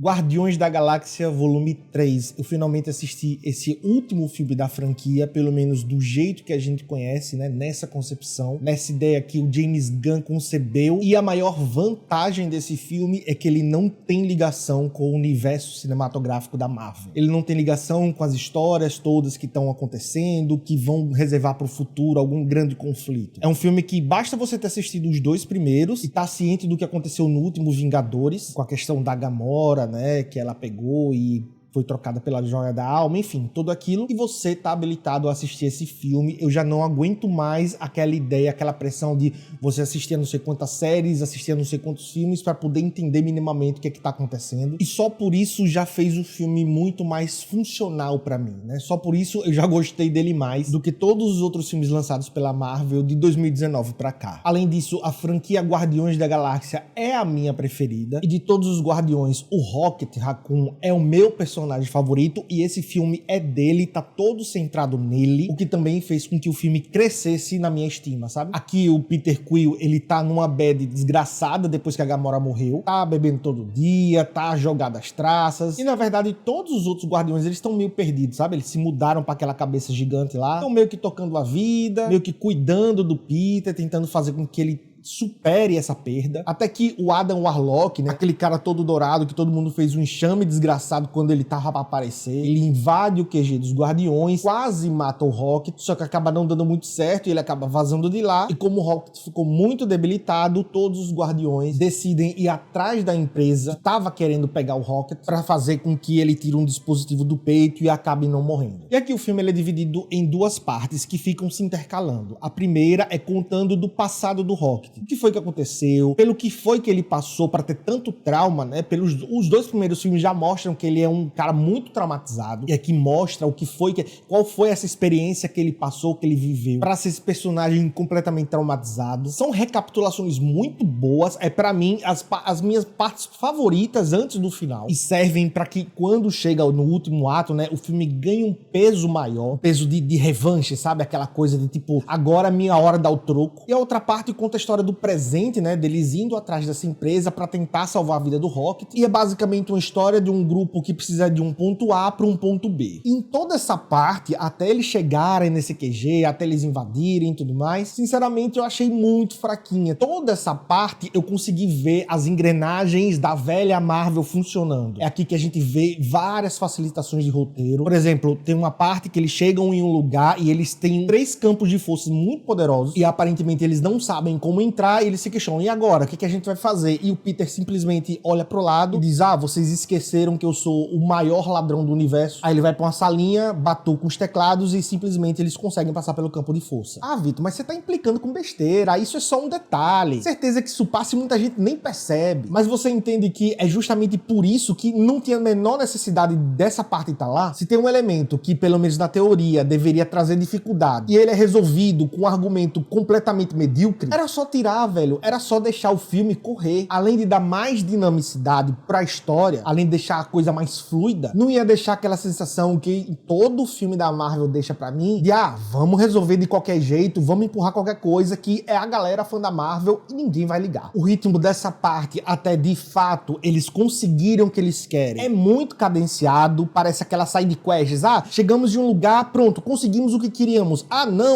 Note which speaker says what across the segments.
Speaker 1: Guardiões da Galáxia Volume 3. Eu finalmente assisti esse último filme da franquia, pelo menos do jeito que a gente conhece, né? Nessa concepção, nessa ideia que o James Gunn concebeu. E a maior vantagem desse filme é que ele não tem ligação com o universo cinematográfico da Marvel. Ele não tem ligação com as histórias todas que estão acontecendo, que vão reservar para o futuro algum grande conflito. É um filme que basta você ter assistido os dois primeiros e estar ciente do que aconteceu no último Vingadores, com a questão da Gamora, né, que ela pegou e foi trocada pela Joia da Alma, enfim, tudo aquilo. E você tá habilitado a assistir esse filme. Eu já não aguento mais aquela ideia, aquela pressão de você assistir a não sei quantas séries, assistir a não sei quantos filmes para poder entender minimamente o que é que tá acontecendo. E só por isso já fez o filme muito mais funcional para mim, né? Só por isso eu já gostei dele mais do que todos os outros filmes lançados pela Marvel de 2019 para cá. Além disso, a franquia Guardiões da Galáxia é a minha preferida. E de todos os Guardiões, o Rocket Raccoon é o meu personagem favorito, e esse filme é dele, tá todo centrado nele, o que também fez com que o filme crescesse na minha estima, sabe? Aqui o Peter Quill, ele tá numa bad desgraçada depois que a Gamora morreu, tá bebendo todo dia, tá jogado às traças, e na verdade todos os outros Guardiões, eles estão meio perdidos, sabe? Eles se mudaram pra aquela cabeça gigante lá, estão meio que tocando a vida, meio que cuidando do Peter, tentando fazer com que ele supere essa perda, até que o Adam Warlock, né, aquele cara todo dourado que todo mundo fez um enxame desgraçado quando ele tava pra aparecer, ele invade o QG dos Guardiões, quase mata o Rocket, só que acaba não dando muito certo e ele acaba vazando de lá, e como o Rocket ficou muito debilitado, todos os Guardiões decidem ir atrás da empresa que tava querendo pegar o Rocket pra fazer com que ele tire um dispositivo do peito e acabe não morrendo. E aqui o filme ele é dividido em duas partes que ficam se intercalando. A primeira é contando do passado do Rocket. O que foi que aconteceu, pelo que foi que ele passou para ter tanto trauma, né? Os dois primeiros filmes já mostram que ele é um cara muito traumatizado, e aqui mostra o que foi, qual foi essa experiência que ele passou, que ele viveu, para ser esse personagem completamente traumatizado. São recapitulações muito boas, para mim as minhas partes favoritas antes do final, e servem para que quando chega no último ato, né, o filme ganhe um peso maior, peso de revanche, sabe? Aquela coisa de tipo, agora é minha hora de dar o troco. E a outra parte conta a história do presente, né, deles indo atrás dessa empresa para tentar salvar a vida do Rocket, e é basicamente uma história de um grupo que precisa de um ponto A para um ponto B. E em toda essa parte, até eles chegarem nesse QG, até eles invadirem e tudo mais, sinceramente eu achei muito fraquinha. Toda essa parte eu consegui ver as engrenagens da velha Marvel funcionando. É aqui que a gente vê várias facilitações de roteiro. Por exemplo, tem uma parte que eles chegam em um lugar e eles têm 3 campos de força muito poderosos, e aparentemente eles não sabem como entrar, e eles se questionam, e agora? O que a gente vai fazer? E o Peter simplesmente olha pro lado e diz, vocês esqueceram que eu sou o maior ladrão do universo. Aí ele vai pra uma salinha, batuca os teclados e simplesmente eles conseguem passar pelo campo de força. Vitor, mas você tá implicando com besteira, isso é só um detalhe. Certeza que isso passa e muita gente nem percebe. Mas você entende que é justamente por isso que não tinha a menor necessidade dessa parte estar lá? Se tem um elemento que, pelo menos na teoria, deveria trazer dificuldade, e ele é resolvido com um argumento completamente medíocre, era só tirar, velho, era só deixar o filme correr. Além de dar mais dinamicidade pra história, além de deixar a coisa mais fluida, não ia deixar aquela sensação que todo filme da Marvel deixa pra mim, de vamos resolver de qualquer jeito, vamos empurrar qualquer coisa, que é a galera fã da Marvel e ninguém vai ligar. O ritmo dessa parte, até de fato, eles conseguiram o que eles querem. É muito cadenciado, parece aquela side quests, chegamos de um lugar, pronto, conseguimos o que queríamos.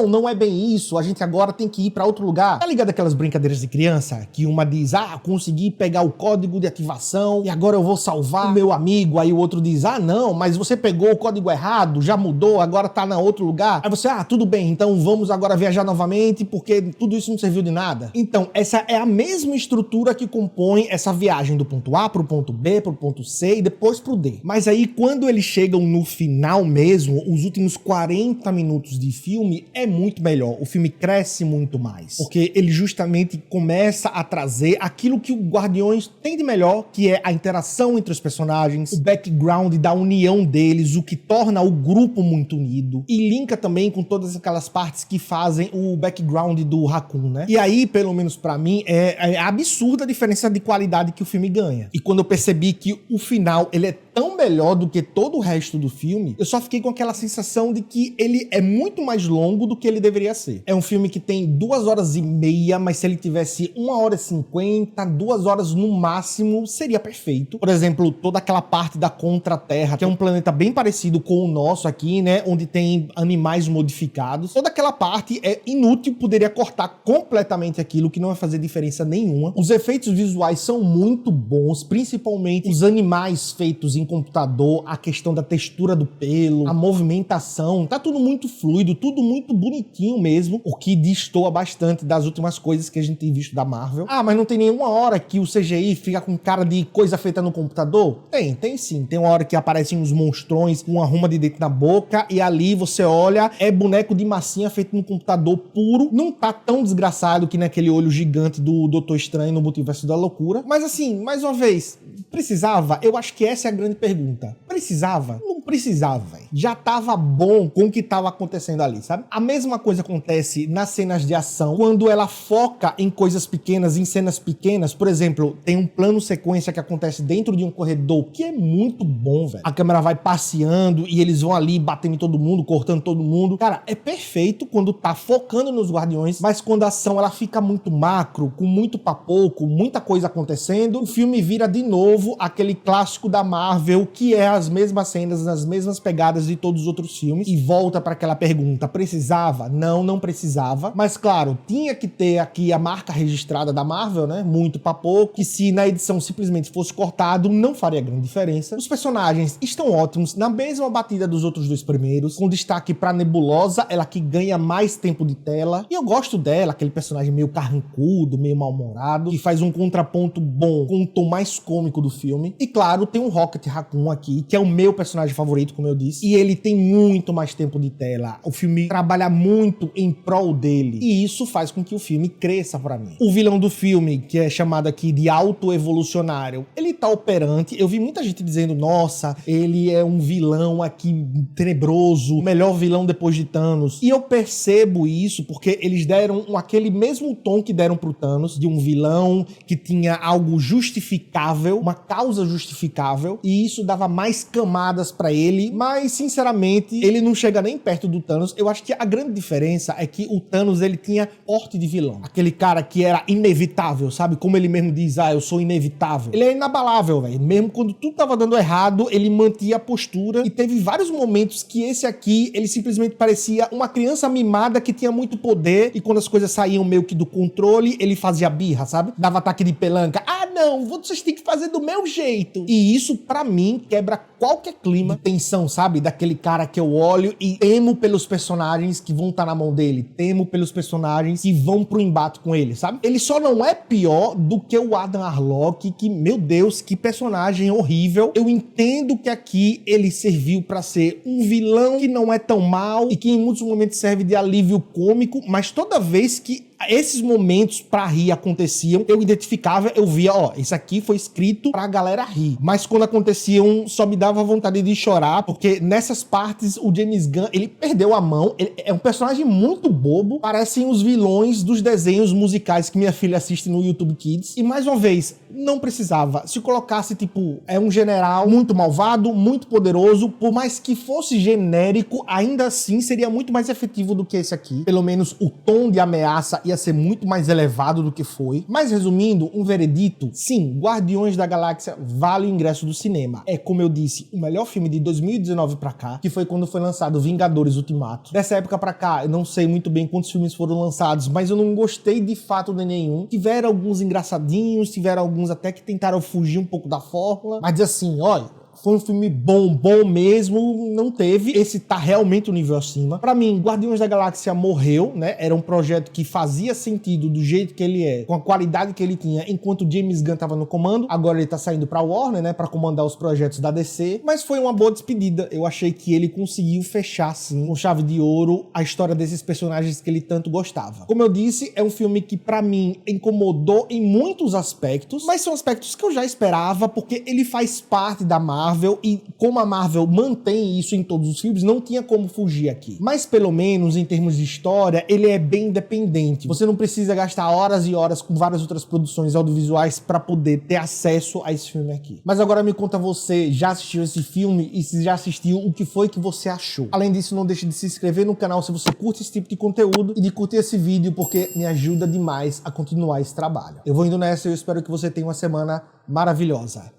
Speaker 1: Não é bem isso, a gente agora tem que ir pra outro lugar. Tá ligado aquelas brincadeiras de criança, que uma diz, consegui pegar o código de ativação e agora eu vou salvar o meu amigo, aí o outro diz, não, mas você pegou o código errado, já mudou, agora tá na outro lugar. Aí você, tudo bem, então vamos agora viajar novamente, porque tudo isso não serviu de nada. Então, essa é a mesma estrutura que compõe essa viagem do ponto A pro ponto B, pro ponto C e depois pro D. Mas aí, quando eles chegam no final mesmo, os últimos 40 minutos de filme é muito melhor. O filme cresce muito mais, porque ele justamente começa a trazer aquilo que o Guardiões tem de melhor, que é a interação entre os personagens, o background da união deles, o que torna o grupo muito unido, e linka também com todas aquelas partes que fazem o background do Raccoon, né? E aí, pelo menos pra mim, é absurda a diferença de qualidade que o filme ganha. E quando eu percebi que o final, ele é tão melhor do que todo o resto do filme, eu só fiquei com aquela sensação de que ele é muito mais longo do que ele deveria ser. É um filme que tem 2 horas e meia, mas se ele tivesse 1 hora e 50, 2 horas no máximo, seria perfeito. Por exemplo, toda aquela parte da Contra-Terra, que é um planeta bem parecido com o nosso aqui, né, onde tem animais modificados. Toda aquela parte é inútil, poderia cortar completamente aquilo, que não vai fazer diferença nenhuma. Os efeitos visuais são muito bons, principalmente os animais feitos em computador, a questão da textura do pelo, a movimentação, tá tudo muito fluido, tudo muito bonitinho mesmo, o que destoa bastante das últimas coisas que a gente tem visto da Marvel. Ah, mas não tem nenhuma hora que o CGI fica com cara de coisa feita no computador? Tem sim. Tem uma hora que aparecem uns monstrões com uma ruma de dente na boca e ali você olha, é boneco de massinha feito no computador puro, não tá tão desgraçado que naquele olho gigante do Doutor Estranho no Multiverso da Loucura. Mas assim, mais uma vez, precisava? Eu acho que essa é a grande pergunta. Precisava? Não precisava, velho. Já tava bom com o que tava acontecendo ali, sabe? A mesma coisa acontece nas cenas de ação, quando ela foca em coisas pequenas, em cenas pequenas. Por exemplo, tem um plano sequência que acontece dentro de um corredor, que é muito bom, velho. A câmera vai passeando e eles vão ali batendo em todo mundo, cortando todo mundo. Cara, é perfeito quando tá focando nos Guardiões, mas quando a ação ela fica muito macro, com muito papoco, muita coisa acontecendo, o filme vira de novo aquele clássico da Marvel, que é as mesmas cenas, as mesmas pegadas de todos os outros filmes, e volta para aquela pergunta: precisava? Não precisava, mas claro, tinha que ter aqui a marca registrada da Marvel, né? Muito papoco, que se na edição simplesmente fosse cortado, não faria grande diferença. Os personagens estão ótimos, na mesma batida dos outros 2 primeiros, com destaque pra Nebulosa, ela que ganha mais tempo de tela, e eu gosto dela, aquele personagem meio carrancudo, meio mal-humorado, que faz um contraponto bom com o tom mais cômico do filme. E claro, tem um Rocket Raccoon aqui, que é o meu personagem favorito, como eu disse, e ele tem muito mais tempo de tela. O filme trabalha muito em prol dele, e isso faz com que o filme cresça pra mim. O vilão do filme, que é chamado aqui de Auto-Evolucionário, ele tá operante. Eu vi muita gente dizendo: nossa, ele é um vilão aqui tenebroso, o melhor vilão depois de Thanos. E eu percebo isso porque eles deram aquele mesmo tom que deram pro Thanos, de um vilão que tinha algo justificável, uma causa justificável, e isso dava mais camadas pra ele, mas sinceramente ele não chega nem perto do Thanos. Eu acho que a grande diferença é que o Thanos, ele tinha porte de vilão, aquele cara que era inevitável, sabe? Como ele mesmo diz: eu sou inevitável. Ele é inabalável, velho. Mesmo quando tudo tava dando errado, ele mantinha a postura, e teve vários momentos que esse aqui, ele simplesmente parecia uma criança mimada que tinha muito poder, e quando as coisas saíam meio que do controle, ele fazia birra, sabe? Dava ataque de pelanca. Não, vocês têm que fazer do meu jeito. E isso, pra mim, quebra qualquer clima de tensão, sabe? Daquele cara que eu olho e temo pelos personagens que vão estar na mão dele, temo pelos personagens que vão pro embate com ele, sabe? Ele só não é pior do que o Adam Warlock, que, meu Deus, que personagem horrível. Eu entendo que aqui ele serviu pra ser um vilão que não é tão mal e que em muitos momentos serve de alívio cômico, mas toda vez que esses momentos pra rir aconteciam, eu identificava, eu via, isso aqui foi escrito pra galera rir. Mas quando aconteciam, só me dava vontade de chorar, porque nessas partes o James Gunn, ele perdeu a mão. Ele é um personagem muito bobo, parecem os vilões dos desenhos musicais que minha filha assiste no YouTube Kids. E mais uma vez, não precisava. Se colocasse, tipo, é um general muito malvado, muito poderoso, por mais que fosse genérico, ainda assim seria muito mais efetivo do que esse aqui. Pelo menos o tom de ameaça ia ser muito mais elevado do que foi. Mas resumindo, um veredito: sim, Guardiões da Galáxia vale o ingresso do cinema. É, como eu disse, o melhor filme de 2019 pra cá, que foi quando foi lançado Vingadores Ultimato. Dessa época pra cá, eu não sei muito bem quantos filmes foram lançados, mas eu não gostei de fato de nenhum. Tiveram alguns engraçadinhos, tiveram alguns até que tentaram fugir um pouco da fórmula, mas assim, olha, foi um filme bom mesmo, não teve. Esse tá realmente um nível acima. Pra mim, Guardiões da Galáxia morreu, né? Era um projeto que fazia sentido do jeito que ele é, com a qualidade que ele tinha, enquanto James Gunn tava no comando. Agora ele tá saindo pra Warner, né? Pra comandar os projetos da DC. Mas foi uma boa despedida. Eu achei que ele conseguiu fechar, sim, com chave de ouro, a história desses personagens que ele tanto gostava. Como eu disse, é um filme que pra mim incomodou em muitos aspectos, mas são aspectos que eu já esperava, porque ele faz parte da Marvel. Marvel, e como a Marvel mantém isso em todos os filmes, não tinha como fugir aqui. Mas pelo menos em termos de história, ele é bem independente. Você não precisa gastar horas e horas com várias outras produções audiovisuais para poder ter acesso a esse filme aqui. Mas agora me conta, você já assistiu esse filme? E se já assistiu, o que foi que você achou? Além disso, não deixe de se inscrever no canal se você curte esse tipo de conteúdo e de curtir esse vídeo, porque me ajuda demais a continuar esse trabalho. Eu vou indo nessa e eu espero que você tenha uma semana maravilhosa.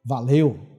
Speaker 1: Valeu!